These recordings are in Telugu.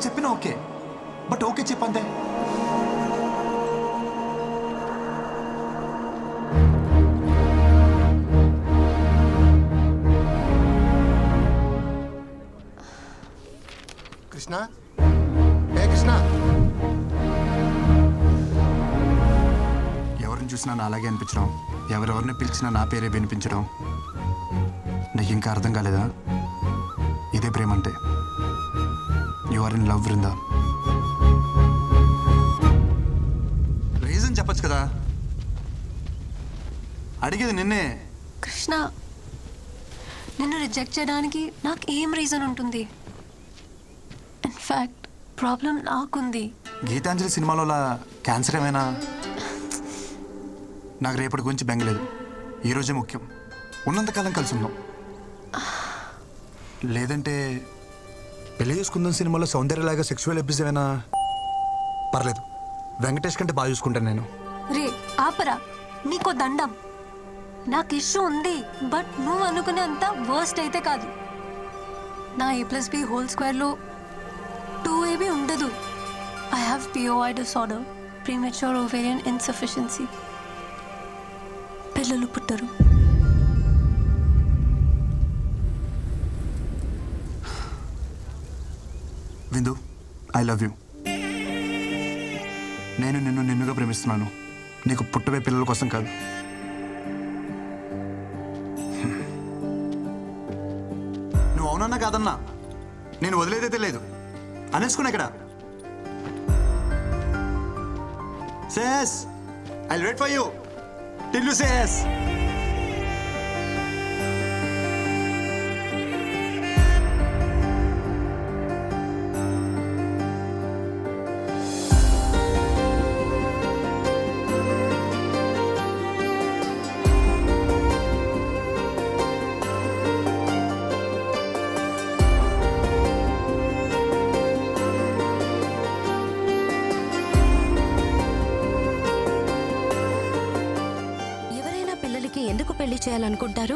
చెప్పినా ఓకే, బట్ ఓకే చెప్పంతే. కృష్ణ, ఏ కృష్ణ, ఎవరిని చూసినా నా అలాగే అనిపించడం, ఎవరెవరిని పిలిచినా నా పేరే వినిపించడం. నీకు ఇంకా అర్థం కాలేదా? ఇదే ప్రేమ అంటే. You are in love Brinda. Reason చెప్పచ్చు కదా, అడిగేది నిన్నే. కృష్ణ, నిన్ను రిజెక్ట్ చేయడానికి నాకు ఏం రీజన్ ఉంటుంది? ఇన్ఫ్యాక్ట్ ప్రాబ్లం నాకుంది. గీతాంజలి సినిమాలో క్యాన్సర్ ఏమైనా? నాకు రేపటి గురించి బెంగలేదు, ఈరోజే ముఖ్యం. ఉన్నంతకాలం కలిసి ఉందాం. లేదంటే పెళ్లి చేసుకుందాం సినిమాలో సౌందర్యలాగా సెక్సువల్ అబ్యూస్ ఏమైనా? పర్లేదు, వెంకటేష్ కంటే బాగా చూసుకుంటాను నేను. రే ఆపరా, నీకో దండం. నాకు ఇష్యూ ఉంది, బట్ నువ్వు అనుకునే అంత వర్స్ట్ అయితే కాదు. నా A+B² 2AB ఉండదు. I have POI disorder, premature ovarian insufficiency. పిల్లలు పుట్టరు. విందు, ఐ లవ్ యూ. నేను నిన్నుగా ప్రేమిస్తున్నాను, నీకు పుట్టబోయే పిల్లల కోసం కాదు. నువ్వు అవునన్నా కాదన్నా నేను వదిలేదైతే లేదు. అనేసుకున్నా ఇక్కడ. Says I wait for you till you says. ఎందుకు పెళ్లి చేయాలనుకుంటారు?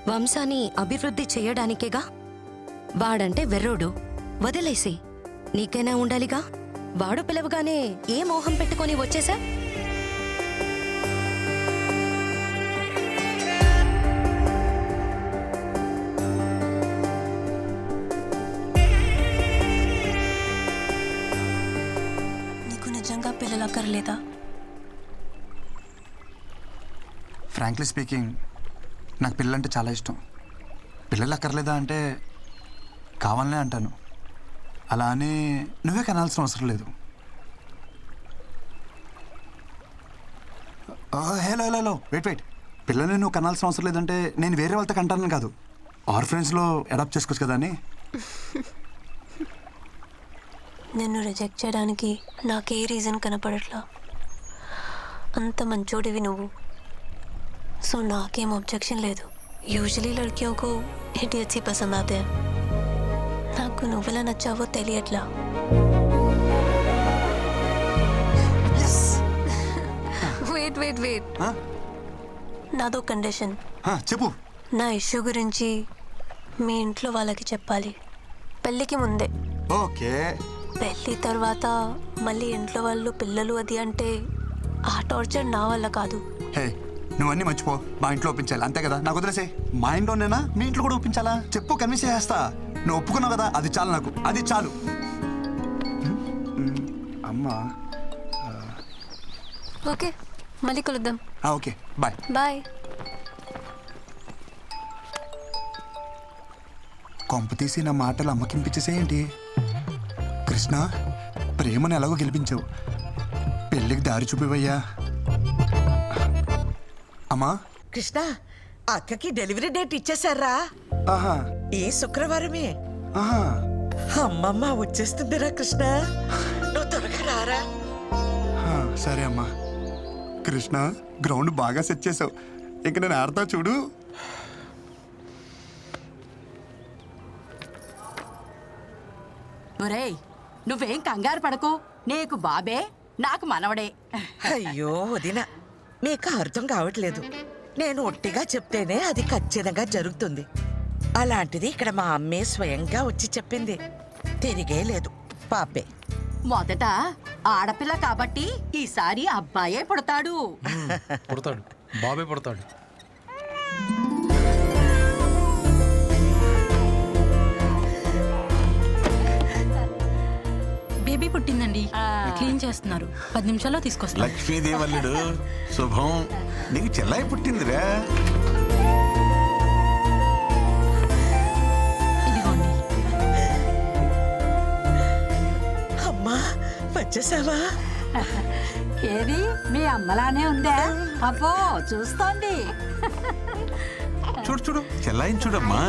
వంశాన్ని అభివృద్ధి చేయడానికేగా. వాడంటే వెర్రోడు, వదిలేసి నీకైనా ఉండాలిగా. వాడు పిలవగానే ఏ మోహం పెట్టుకొని వచ్చేసా? నీకు నిజంగా పిల్లలు అక్కర్లేదా? ఫ్రాంక్లీ స్పీకింగ్, నాకు పిల్లలంటే చాలా ఇష్టం. పిల్లలు అక్కర్లేదా అంటే కావాలనే అంటాను. అలా అని నువ్వే కనాల్సిన అవసరం లేదు. Hello hello hello wait. పిల్లల్ని నువ్వు కనాల్సిన అవసరం లేదంటే నేను వేరే వాళ్ళతో కంటాను కాదు, ఆర్ఫరెన్స్లో అడాప్ట్ చేసుకోవచ్చు కదా అని. నిన్ను రిజెక్ట్ చేయడానికి నాకే రీజన్ కనపడట్లా. అంత మంచోడివి నువ్వు, సో నాకేం ऑब्जेक्शन లేదు. యూజువల్లీ लड़कियों को इडियट्स ही पसंद आते हैं. నాకు నువ్వెలా నచ్చావో తెలియట్లా. వెయిట్ నాదో కండిషన్. చెప్పు. నా ఇష్యూ గురించి మీ ఇంట్లో వాళ్ళకి చెప్పాలి, పెళ్ళికి ముందే. ఓకే. పెళ్ళి తర్వాత మళ్ళీ ఇంట్లో వాళ్ళు పిల్లలు అది అంటే ఆ టార్చర్ నా వల్ల కాదు. హే, నువ్వు అన్నీ మర్చిపో. మా ఇంట్లో ఒప్పించాలి అంతే కదా, నాకు వదిలేసే. మా ఇంట్లోనేనా మీ ఇంట్లో కూడా ఒప్పించాలా? చెప్పు, కన్విన్స్ చేస్తా. నువ్వు ఒప్పుకున్నావు కదా, అది చాలు నాకు, అది చాలు. అమ్మా ఓకే, మళ్ళీ కలుద్దాం. Okay, bye. బాయ్. కొంప తీసి నా మాటలు అమ్మకింపించేసేయండి. కృష్ణ, ప్రేమను ఎలాగో గెలిపించావు, పెళ్ళికి దారి చూపివయ్యా. అమ్మా. కృష్ణ, అక్కకి డెలివరీ డేట్ ఇచ్చేసారా? ఆహా. ఈ శుక్రవారమే. ఆహా. అమ్మమ్మ వచ్చేస్తుందిరా కృష్ణ, నువ్వు త్వరగా రారా. సరే అమ్మా. కృష్ణ, గ్రౌండ్ బాగా సెట్ చేసావు, ఇంక నేను ఆడతా చూడు. ఒరేయ్, నువ్వేం కంగారు పడకు, నీకు బాబే, నాకు మనవడే. అయ్యో వదిన, మీకు అర్థం కావట్లేదు. నేను ఒట్టిగా చెప్తేనే అది ఖచ్చితంగా జరుగుతుంది. అలాంటిది ఇక్కడ మా అమ్మే స్వయంగా వచ్చి చెప్పింది. తిరిగే లేదు. పాపే. మొదట ఆడపిల్ల కాబట్టి ఈసారి అబ్బాయే పుడతాడు. పుడతాడు, బాబే పుడతాడు. బేబీ పుట్టిందండి, క్లీన్ చేస్తున్నారు. 10 నిమిషాల్లో తీసుకొస్తారు. లక్ష్మీదేవల్లుడు శుభం. నీకు చెల్లాయి పుట్టిందిరా. ఇదిగోండి. అమ్మా వచ్చేసావా? ఏది మీ అమ్మలానే ఉందా? అబ్బో చూస్తోంది. చూడు చూడు, చెల్లాయిని చూడమ్మా.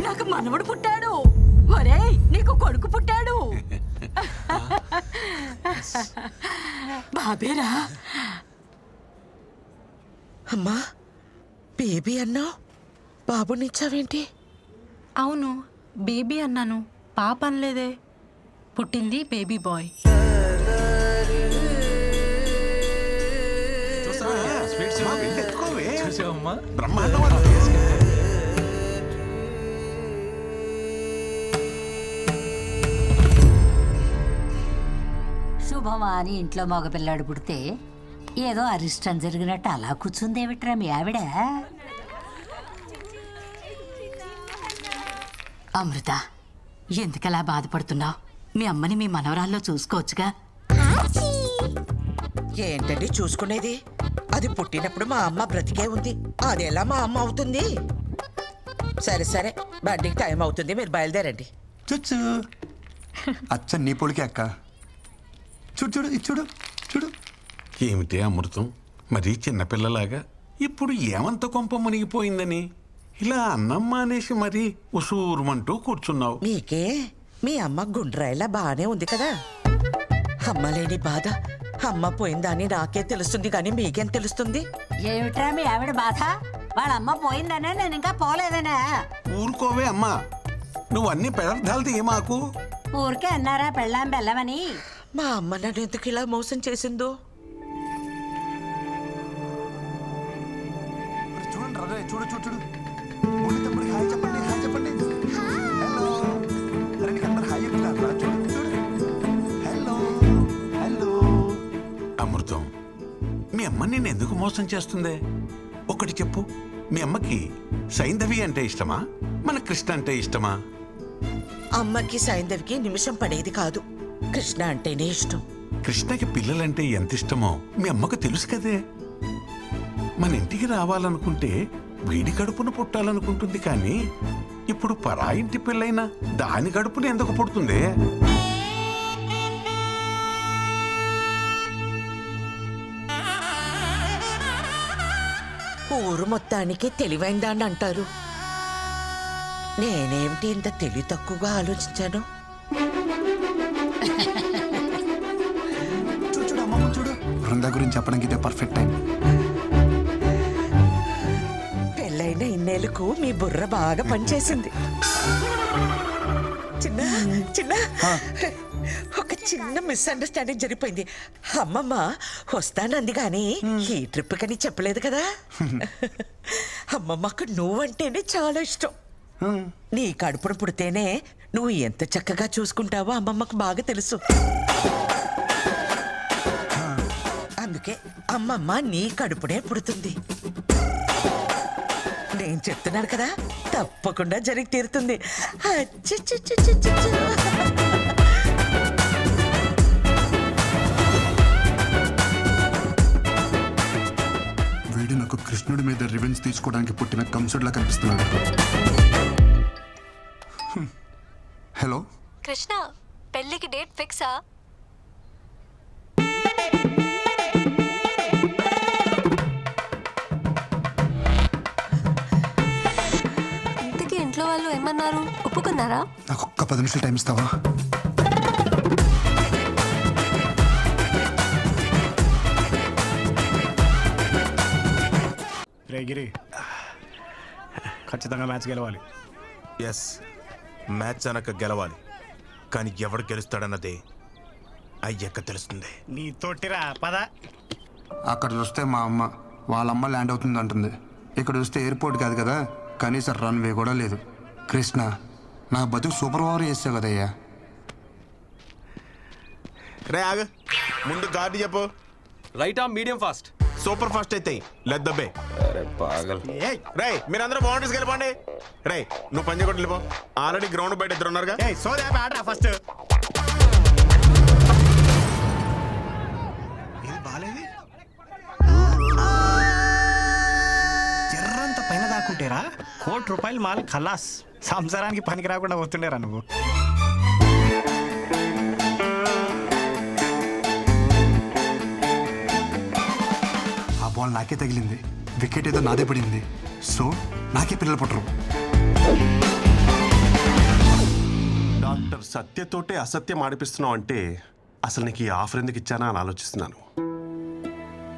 నాకు మనవడు పుట్టాడు. ఒరేయ్ నీకు కొడుకు పుట్టాడు. బాబేరా. అమ్మా బేబీ అన్నావు, బాబునిచ్చావేంటి? అవును, బేబీ అన్నాను, పాప అనలేదే. పుట్టింది బేబీ బాయ్. చూసావమ్మా? బ్రహ్మాండం. శుభమా అని ఇంట్లో మగపిల్లాడు పుడితే ఏదో అరిష్టం జరిగినట్టు అలా కూర్చుందేమిట్రా మీ ఆవిడ? అమృత, ఎందుకలా బాధపడుతున్నావు? మీ అమ్మని మీ మనవరాల్లో చూసుకోవచ్చుగా. ఏంటండి చూసుకునేది? అది పుట్టినప్పుడు మా అమ్మ బ్రతికే ఉంది, అది ఎలా మా అమ్మ అవుతుంది? సరే సరే, బండికి టైం అవుతుంది, మీరు బయలుదేరండి. చూచు అచ్చ నీ పొలికి అక్క. చూడు చూడు ఇది చూడు చూడు. ఏమిటి అమృతం, మరీ చిన్నపిల్లలాగా ఇప్పుడు ఏమంత కొంప మునిగిపోయిందని ఇలా అన్నం మానేసి మరీ ఉసూరుమంటూ కూర్చున్నావు. మీకే మీ అమ్మ గుండ్రాయిలా బాగానే ఉంది కదా. అమ్మ లేని బాధ అమ్మ పోయిందని నాకే తెలుస్తుంది, కానీ మీకేం తెలుస్తుంది? ఏమిట్రా మీ ఆవిడ బాధ? వాళ్ళ అమ్మ పోయిందనే, నేను ఇంకా పోలేదనే. ఊరుకోవే అమ్మా, నువ్వు అన్ని పెడార్థాలు తీయమాకు. ఊరికే అన్నారా పెళ్ళాం బెల్లమని? మా అమ్మ నన్ను ఎందుకు ఇలా మోసం చేసిందో. చూడండి రా, చూడు చూడు చూడు. బుల్లి తమ్ముడికి హాయ్ చెప్పండి, హాయ్ చెప్పండి. హలో. అరే నీకు అందరు హాయ్ చెప్తున్నారా? చూడు చూడు. Hello hello. అమృతం, మీ అమ్మ నిన్ను ఎందుకు మోసం చేస్తుందే? ఒకటి చెప్పు, మీ అమ్మకి సైంధవి అంటే ఇష్టమా, మన కృష్ణ అంటే ఇష్టమా? అమ్మకి సైంధవికి నిమిషం పడేది కాదు, కృష్ణ అంటేనే ఇష్టం. కృష్ణకి పిల్లలంటే ఎంత ఇష్టమో మీ అమ్మకు తెలుసు కదే. మన ఇంటికి రావాలనుకుంటే వీడి కడుపున పుట్టాలనుకుంటుంది, కానీ ఇప్పుడు పరాయింటి పిల్లైనా దాని కడుపున ఎందుకు పుడుతుంది? ఊరు మొత్తానికి తెలివైందాన్ని అంటారు. నేనేమిటి ఇంత తెలివి తక్కువగా ఆలోచించాను? చూడు చూడు అమ్మమ్మ చూడు. బృందా గురించి చెప్పడానికి ఇదే పర్ఫెక్ట్ టైం. పెళ్ళైన ఇన్నేళ్లకు మీ బుర్ర బాగా పనిచేసింది. చిన్న చిన్న ఒక చిన్న మిస్అండర్స్టాండింగ్ జరిగిపోయింది. అమ్మమ్మ వస్తానంది కానీ ఈ ట్రిప్ కని చెప్పలేదు కదా. అమ్మమ్మకు నువ్వంటేనే చాలా ఇష్టం. నీ కడుపును పుడితేనే నువ్వు ఎంత చక్కగా చూసుకుంటావో అమ్మమ్మకు బాగా తెలుసు. అందుకే అమ్మమ్మ నీ కడుపునే పుడుతుంది. నేను చెప్తున్నాను కదా, తప్పకుండా జరిగి తీరుతుంది. అచ్చచ్చచ్చచ్చచ్చ. వీడు నాకు కృష్ణుడి మీద రివెంజ్ తీసుకోవడానికి పుట్టిన కంసుడిలా కనిపిస్తున్నాడు. హలో కృష్ణ, పెళ్ళికి డేట్ ఫిక్సా? ఇంతకీ ఇంట్లో వాళ్ళు ఏమన్నారు? ఒప్పుకున్నారా? నాకు ఒక్క 10 నిమిషాలు టైం ఇస్తావా? రే గిరి, ఖచ్చితంగా మ్యాచ్ గెలవాలి. ఎస్, మ్యాచ్ అనక గెలవాలి, కానీ ఎవడు గెలుస్తాడన్నదే అయ్యాక తెలుస్తుంది. నీ తోటిరా పద. అక్కడ చూస్తే మా అమ్మ వాళ్ళ అమ్మ ల్యాండ్ అవుతుంది అంటుంది. ఇక్కడ వస్తే ఎయిర్పోర్ట్ కాదు కదా, కనీసం రన్వే కూడా లేదు. కృష్ణ, నా బతుకు సూపర్ ఓవర్ చేసావు కదయ్యా. రే ఆగ, ముందు గాడి చెప్పు. Right arm medium fast. Super fast అయితే లెట్ దబ్బే. రే మీరందరూ బౌండరీస్కి వెళ్ళిపోండి. రే నువ్వు పంజ కొట్టి వెళ్ళిపో. ఆల్రెడీ గ్రౌండ్ బయట ఇద్దరు ఉన్నారుగా. ఫస్ట్ ఇది బాలేది. జర్రంత పైన దాక్కుంటేరా ₹1,00,00,000 మాల్ ఖలాస్. సంసారానికి పనికి రాకుండా పోతుండేరా నువ్వు. ఆ బాల్ నాకే తగిలింది, వికెట్ ఏదో నాదే పడింది. సో నాకే పిల్లలు పుట్టరు. డాక్టర్ సత్యతోటే అసత్యం ఆడిపిస్తున్నావు అంటే అసలు నీకు ఈ ఆఫర్ ఎందుకు ఇచ్చానా అని ఆలోచిస్తున్నాను.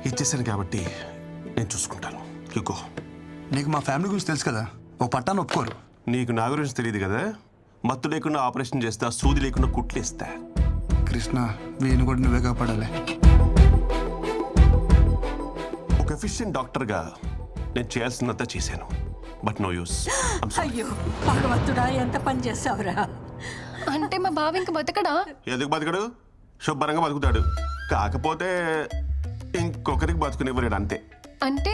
ఇచ్చేసాను కాబట్టి నేను చూసుకుంటాను. యుగో, నీకు మా ఫ్యామిలీ గురించి తెలుసు కదా, ఓ పట్టాను ఒప్పుకోరు. నీకు నా గురించి తెలియదు కదా. మత్తు లేకుండా ఆపరేషన్ చేస్తా, సూది లేకుండా కుట్లు ఇస్తా. కృష్ణ, వీని కూడా నువ్వే కాపాడాలి. ఒక ఎఫిషియెంట్ డాక్టర్గా నేను చేయాల్సినంత చేశాను. But no use. అయ్యో భగవంతుడా, ఎంత పని చేసావురా. అంటే మా బావ ఇంక బతకడా? ఎందుకు బతకడు? శుభ్రంగా బతుకుతాడు. కాకపోతే ఇంకొకరికి బతుకునివ్వలేడు అంతే. అంటే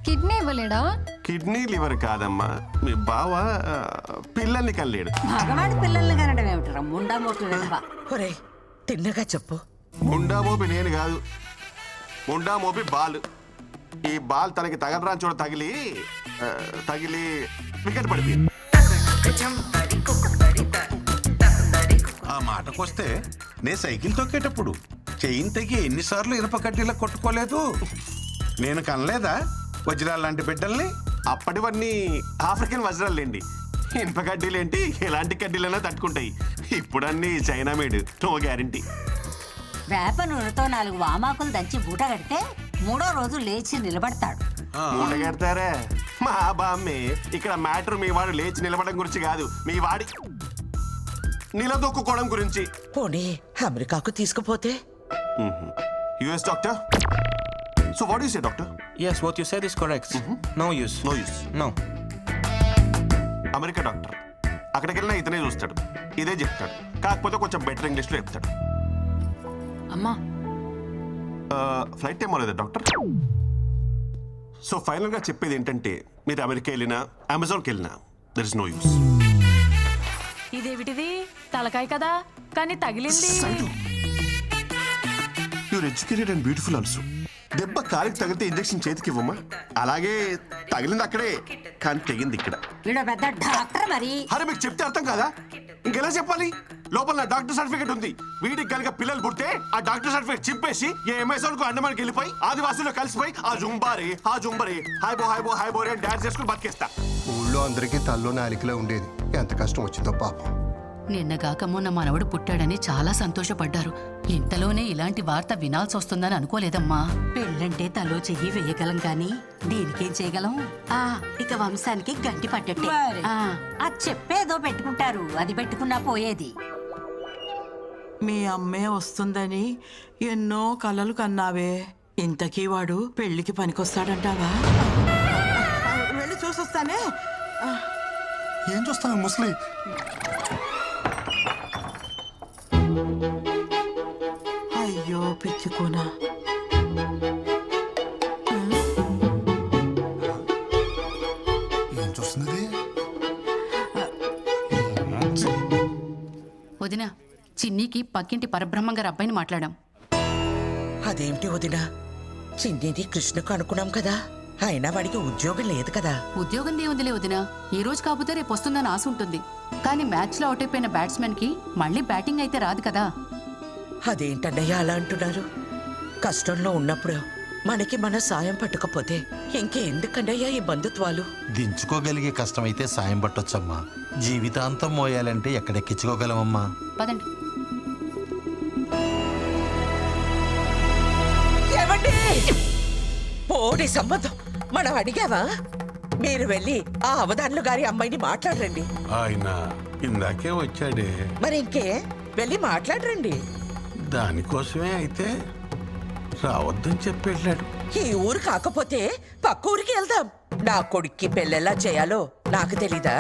కిడ్నీ ఇవ్వలేడా? కిడ్నీ లివర్ కాదమ్మా, మీ బావ పిల్లల్ని కనలేడు. మగవాడి పిల్లల్ని కనడం ఏమిటరా ముండా మోట్లు విధవా. ఒరే తిన్నగా చెప్పు. ముండా మోపి నేను కాదు, ముండా మోపి బాల్. ఈ బాల్ తనకి తగలరాని చోట తగిలి వికెట్ పడిపోయింది. ఆ మాటకొస్తే నేను సైకిల్ తొక్కేటప్పుడు చెయ్యిని తెగి ఎన్నిసార్లు ఇనుప కడ్డీలా కొట్టుకోలేదు. నేను కనలేదా వజ్రాలు లాంటి బిడ్డల్ని? అప్పటివన్నీ ఆఫ్రికన్ వజ్రాలేండి. ఇనుప కడ్డీలేంటి, ఎలాంటి కడ్డీలైనా తట్టుకుంటాయి. ఇప్పుడు అన్ని చైనా మేడ్, నో గ్యారంటీ. వేప నూనెతో 4 వామాకులు దంచి బూట కడితే 3వ రోజు లేచి నిలబడతాడు. మూట కడతారా? మా బామ్మే. ఇక్కడ మ్యాటర్ మీ వాడు లేచి నిలబడడం గురించి కాదు, మీ వాడి నిలదొక్కుకోవడం గురించి. పోనీ అమెరికాకు తీసుకుపోతే? US doctor. So what you say doctor? yes what you said is correct. no use no. America doctor, అక్కడికి వెళ్ళినా ఇతనే చూస్తాడు, ఇదే చెప్తాడు. కాకపోతే కొంచెం బెటర్ ఇంగ్లీష్లో చెప్తాడు. అమ్మా ఫ్లైట్ టైం అవ్వలేదా డాక్టర్? సో ఫైనల్గా చెప్పేది ఏంటంటే, మీరు అమెరికా వెళ్ళినా అమెజాన్కి వెళ్ళినా దర్ ఇస్ నో యూస్. ఇదేమిటిది తలకాయ కదా కానీ తగిలింది. You're educated and beautiful also. దెబ్బ కాలికి తగిలితే ఇంజెక్షన్ చేతికి ఇవ్వమ్మా. అలాగే తగిలింది అక్కడే, కానీ తెగింది ఇక్కడ. వీడు పెద్ద డాక్టర్ మరి. అరే మీకు చెప్తే అర్థం కాదా? ఇంకెలా చెప్పాలి? లోపల నా డాక్టర్ సర్టిఫికేట్ ఉంది. వీడికి కనుక పిల్లలు పుడితే ఆ డాక్టర్ సర్టిఫికేట్ చింపేసి ఏ అమెజాన్ కు అండమానికి వెళ్ళిపోయి ఆదివాసుల్లో కలిసిపోయి ఆ జుంబారే హాయ్ బోరే అని డాన్స్ చేసుకుని బతికేస్తా. ఊళ్ళో అందరికీ తల్లో నాలికలో ఉండేది. ఎంత కష్టం వచ్చిందో పాపం. నిన్నగాక మొన్న మనవడు పుట్టాడని చాలా సంతోషపడ్డారు. ఇంతలోనే ఇలాంటి వార్త వినాల్సి వస్తుందని అనుకోలేదమ్మా. పెళ్ళంటే తలో చెయ్యి వేయగలం కానీ దీనికేం చేయగలం? ఇక వంశానికి గంటి పట్టట్టే. అది చెప్పేదో పెట్టుకుంటారు, అది పెట్టుకున్నా పోయేది. మీ అమ్మే వస్తుందని ఎన్నో కలలు కన్నావే. ఇంతకీ వాడు పెళ్లికి పనికొస్తాడంటావా? వెళ్ళి చూసొస్తానే. ఏం చూస్తాను ముసలి? అయ్యో పిచ్చుకోనా. ఏం చూస్తున్నది? వదిన, చిన్నీకి పక్కింటి పరబ్రహ్మం గారి అబ్బాయిని మాట్లాడాం. అదేమిటి వదినా, చిన్నిది కృష్ణకు అనుకున్నాం కదా. అయినా వాడికి ఉద్యోగం లేదు కదా. ఉద్యోగం దేవుందిలే వదిన, ఈ రోజు కాకపోతే రేపు వస్తుందని ఆశ ఉంటుంది. కానీ మ్యాచ్ లో అవుట్ అయిపోయిన బ్యాట్స్మెన్ కి మళ్ళీ బ్యాటింగ్ అయితే రాదు కదా. అదేంటన్నయ్య అలా అంటున్నారు? కష్టంలో ఉన్నప్పుడు మనకి మన సాయం పట్టకపోతే ఇంకెందుకన్నయ్యా ఈ బంధుత్వాలు? దించుకోగలిగే కష్టమైతే సాయం పట్టొచ్చమ్మా. జీవితాంతం మోయాలంటే ఎక్కడెక్కించుకోగలమమ్మా. పదండి. ఏమండి? పోనీ సంబంధం మనం అడిగావా? మీరు వెళ్ళి ఆ అవధానులు గారి అమ్మాయిని మాట్లాడరండి. ఆయన ఇందాకే వచ్చాడే. మరి ఇంకే వెళ్ళి మాట్లాడరండి. దానికోసమే అయితే రావద్దని చెప్పి వెళ్ళాడు. ఈ ఊరు కాకపోతే పక్క ఊరికి వెళ్దాం. నా కొడుక్కి పెళ్ళెలా చేయాలో నాకు తెలీదా?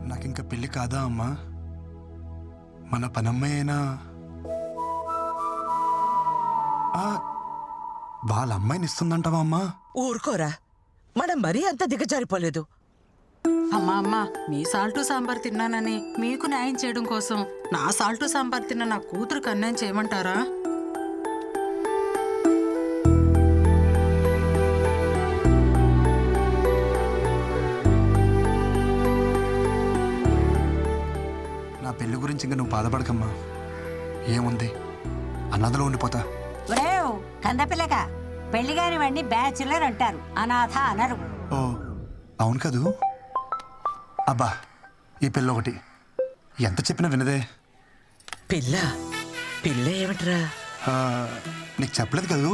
నాకు ఇంకా పెళ్లి కాదా అమ్మా? మన పనమ్మాయి అయినా వాళ్ళ అమ్మాయిని ఇస్తుందంటావా అమ్మా? ఊరుకోరా, మనం మరీ అంత దిగజారిపోలేదు. అమ్మా అమ్మా, మీ సాల్టు సాంబార్ తిన్నానని మీకు న్యాయం చేయడం కోసం నా సాల్టు సాంబార్ తిన్న నా కూతురుకు అన్యాయం చేయమంటారా? నా పెళ్లి గురించి ఇంకా నువ్వు బాధపడకమ్మా. ఏముంది, అనాథలో ఉండిపోతా. ఒరేవ్ కందపిల్లగా, పెళ్లి కాని వాడిని బ్యాచులర్ అంటారు, అనాథ అనరు. ఓ అవును కదూ. అబ్బా, ఈ పిల్ల ఒకటి ఎంత చెప్పినా వినదే. పిల్ల పిల్ల ఏమిట్రా? నీకు చెప్పలేదు కదూ,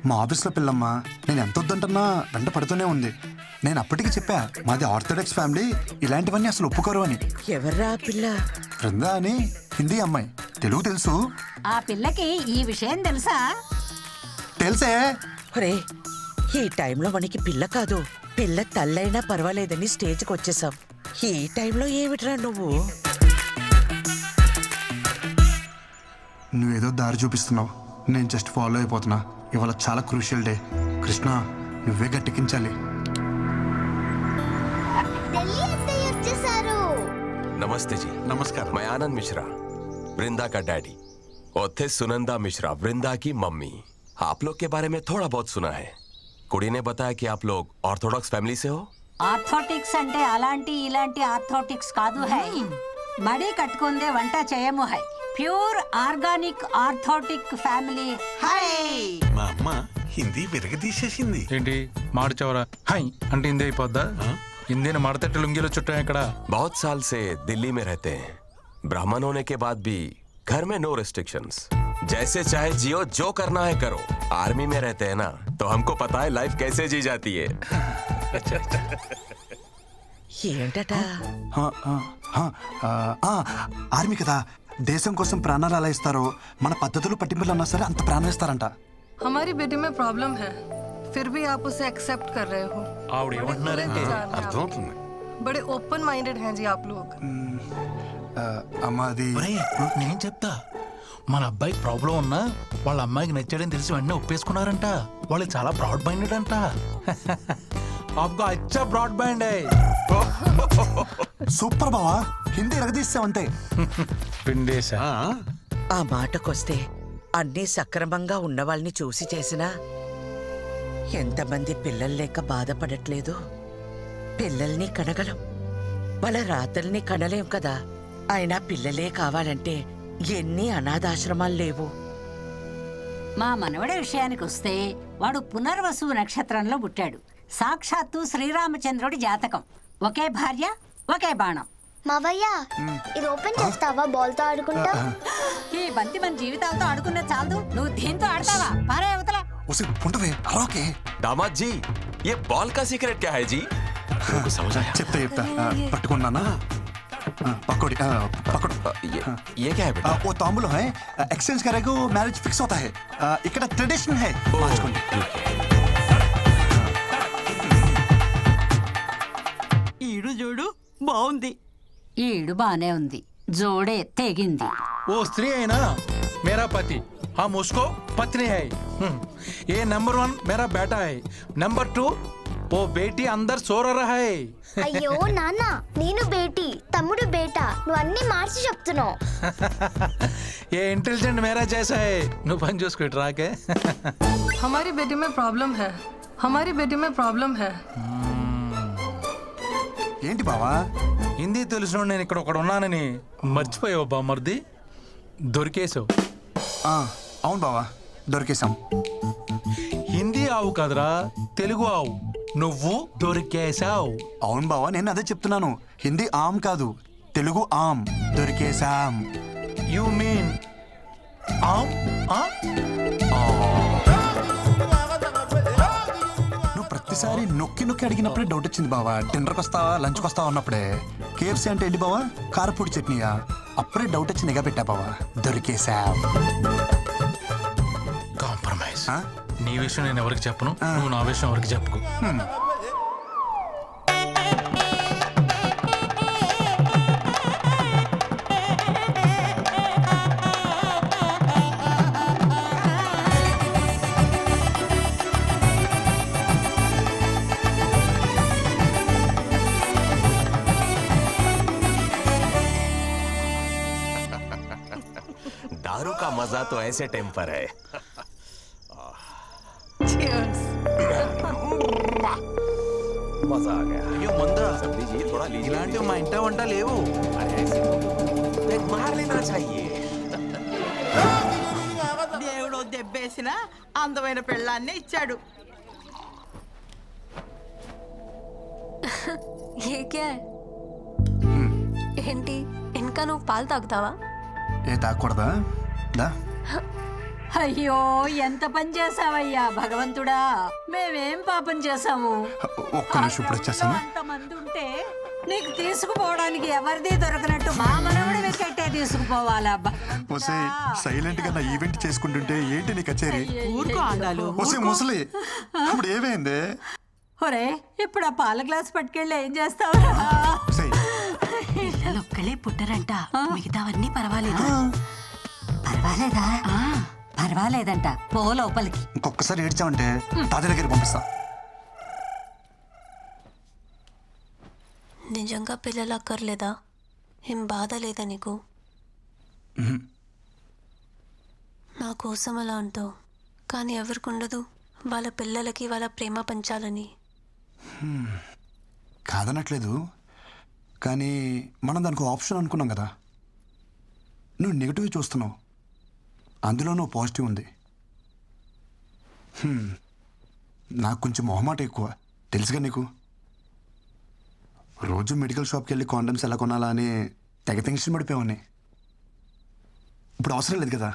మా ఆఫీస్లో పిల్లమ్మా. నేను ఎంత వద్దంటున్నా వెంట పడుతూనే ఉంది. నేను అప్పటికి చెప్పా, మాది ఆర్థోడాక్స్ ఫ్యామిలీ, ఇలాంటివన్నీ అసలు ఒప్పుకోరు అని. ఎవర్రా పిల్ల? బృందా అని హిందీ అమ్మాయి, తెలుగు తెలుసు. ఆ పిల్లకి ఈ విషయం తెలుసా? తెలుసే. ఒరే, ఈ టైంలో మనకి పిల్ల కాదు, పిల్ల తల్లైనా పర్వాలేదని స్టేజ్కి వచ్చేసాం. ఈ టైంలో ఏమిట్రా నువ్వు? నువ్వేదో దారి చూపిస్తున్నావు, నేను జస్ట్ ఫాలో అయిపోతున్నా. ఇవాళ చాలా క్రూషియల్ డే. కృష్ణ, నువ్వే గట్టెక్కించాలి. नमस्ते जी। नमस्कार। मैं आनंद मिश्रा, वृंदा का डैडी, और थे सुनंदा मिश्रा, वृंदा की मम्मी। आप लोग के बारे में थोड़ा बहुत सुना है। कुड़ी ने बताया कि आप लोग ऑर्थोडॉक्स फैमिली से हो। ఆర్థోటిక్స్ అంటే అలాంటి ఇలాంటి ఆర్థోటిక్స్ కాదు హై. మడి కట్టుకుందే వంట చేయము high. Pure organic orthodox family high. మా అమ్మ హిందీ విరగదీసేసింది. ఏంటి మాడిచవరా హై అంటే హిందీ అయిపోద్దా? హిందీని మడతట్టి లుంగిలో చుట్టాం ఇక్కడ. बहुत साल से दिल्ली में रहते हैं। ब्राह्मण होने के बाद भी घर में नो रिस्ट्रिक्शंस, जैसे चाहे जियो, जो करना है करो। आर्मी में रहते हैं ना, तो हमको पता है लाइफ कैसे जी जाती है। ఏంటట? ఆర్మీ కదా, దేశం కోసం ప్రాణాలు అలా ఇస్తారో, మన పద్ధతులు పట్టింపులు అన్నా సరే అంత ప్రాణం ఇస్తారంట. हमारी बेटी में प्रॉब्लम है, फिर भी आप उसे एक्सेप्ट कर रहे हो. ఆవిడ ఏమంటున్నారంటే అర్థమవుతుంది. बड़े ओपन माइंडेड हैं जी आप लोग. అమ్మా అది నేను చెప్తా. మన అబ్బాయికి ప్రాబ్లం ఉన్నా వాళ్ళ అమ్మాయికి నచ్చాడని తెలిసి వెంటనే ఒప్పేసుకున్నారంట. వాళ్ళు చాలా బ్రాడ్ మైండెడ్ అంట. आपको अच्छा ब्रॉड बैंड है. సూపర్ బావా, హిందీ ఎరగదీస్తావంతే. పిండేశా. ఆ మాటకొస్తే అన్నీ సక్రమంగా ఉన్న వాళ్ళని చూసి చేసినా ఎంతమంది పిల్లలు లేక బాధపడట్లేదు. పిల్లల్ని కనగలం, వాళ్ళ రాతల్ని కనలేం కదా. అయినా పిల్లలే కావాలంటే ఎన్ని అనాథాశ్రమాలు లేవు. మా మనవడి విషయానికి వస్తే వాడు పునర్వసు నక్షత్రంలో పుట్టాడు. సాక్షాత్తు శ్రీరామచంద్రుడి జాతకం. ఒకే భార్య, ఒకే బాణం. మావయ్య, ఇది ఓపెన్ చేస్తావా? బాల్ తో ఆడుకుంటా. ఈ బంతి మన జీవితాలతో ఆడుకునే చాలదు, నువ్వు దీంతో ఆడతావా? పారే అవతల. दामाद जी, ये बॉल का सीक्रेट क्या है जी? समझ आया? చెప్తా పట్టుకున్నానా? पकड़ पकड़ ये क्या है बेटा? वो तांबूल है, एक्सचेंज करेगा मैरिज फिक्स होता है. ఇక్కడ ట్రెడిషన్ है. మార్చుకోండి. ఈడు చూడు బాగుంది. ఈడు బానే ఉంది, జోడే తెగింది. वो स्त्री है ना, मेरा पति, हम उसको पत्नी है. ये नंबर 1 मेरा बेटा है. नंबर 2 वो बेटी अंदर सो रहा है. అయ్యో నాన్న, నేను బేటీ, తమ్ముడు బేటా, నువ్వు అన్ని మార్చి చెప్తున్నావు. ये इंटेलिजेंट मेरा जैसा है. నువ్వు పని చూసుకో ఇటు రాకే. हमारी बेटी में प्रॉब्लम है, हमारी बेटी में प्रॉब्लम है. ఏంటి బావా? హిందీ తెలిసిన నేను ఇక్కడ ఒకడు ఉన్నానని మర్చిపోయావు బామ్మర్ది. దొరికేసావు. అవును బావా, దొరికేసాం. హిందీ ఆవు కదరా, తెలుగు ఆవు. నువ్వు దొరికేసావు. అవును బావా, నేను అదే చెప్తున్నాను. హిందీ ఆమ్ కాదు, తెలుగు ఆమ్. దొరికేసాం. యు మీన్ ఆమ్? ఒకసారి నొక్కి నొక్కి అడిగినప్పుడే డౌట్ వచ్చింది బావా. డిన్నర్కి వస్తావా లంచ్కి వస్తావా అన్నప్పుడే కేఎఫ్సీ అంటే ఏంటి బావా, కారపూడి చట్నీయా? అప్పుడే డౌట్ వచ్చి నిఘా పెట్టా బావా, దొరికేసా. కాంప్రమైజ్. నీ విషయం నేను ఎవరికి చెప్పను, నువ్వు నా విషయం ఎవరికి చెప్పుకో. दारू का मजा तो ऐसे टेम्पर है. मजा आ गया. అయ్యో మందా सब लीजिए, थोड़ा लीजिए. ఇలాంటివి మా ఇంట వంట లేవు. अरे ऐसे एक मार लेना चाहिए. దేవుడు దెబ్బేసిన అందమైన పెళ్ళాన్ని ఇచ్చాడు. ఏ క్యా ఏంటి ఇంకా నువ్వు పాలు తాగుతావా? ఏ తాగకూడదా? దా. అయ్యో ఎంత పని చేసావయ్యా భగవంతుడా, మేమేం పాపం చేసాము? ఒక్క నిమిషం ఇప్పుడు వచ్చేస్తాను. అంతమంది ఉంటే నీకు తీసుకుపోవడానికి ఎవరిది దొరకనట్టు మా మనవడి వెకెట్టే తీసుకుపోవాలా? ఒసే సైలెంట్ గా నా ఈవెంట్ చేసుకుంటుంటే ఏంటి నీ కచేరీ? ఊరుకో ఆండాలు. ఒసే ముసలి ఇప్పుడు ఏమైంది? ఒరే ఇప్పుడు ఆ పాల గ్లాస్ పట్టుకెళ్ళి ఏం చేస్తావురా? పిల్లలు ఒక్కలే పుట్టరంట, మిగతావన్నీ పర్వాలేదు. పర్వాలేదా? పర్వాలేదంట, పో లోపలికి. ఇంకొకసారి ఏడ్చామంటే తాతయ్య దగ్గరికి పంపిస్తా. నిజంగా పిల్లలు అక్కర్లేదా? ఏం బాధ లేదా నీకు? నా కోసం అలా అంటావు, కానీ ఎవరికి ఉండదు వాళ్ళ పిల్లలకి వాళ్ళ ప్రేమ పంచాలని. కాదనట్లేదు, కానీ మనం దానికి ఆప్షన్ అనుకున్నాం కదా. నువ్వు నెగిటివ్ చూస్తున్నావు, అందులో నువ్వు పాజిటివ్ ఉంది. నాకు కొంచెం మొహమాట ఎక్కువ, తెలుసుగా నీకు. రోజు మెడికల్ షాప్కి వెళ్ళి కాండమ్స్ ఎలా కొనాలా అని తెగ టెన్షన్ పడిపోయావని. ఇప్పుడు అవసరం లేదు కదా.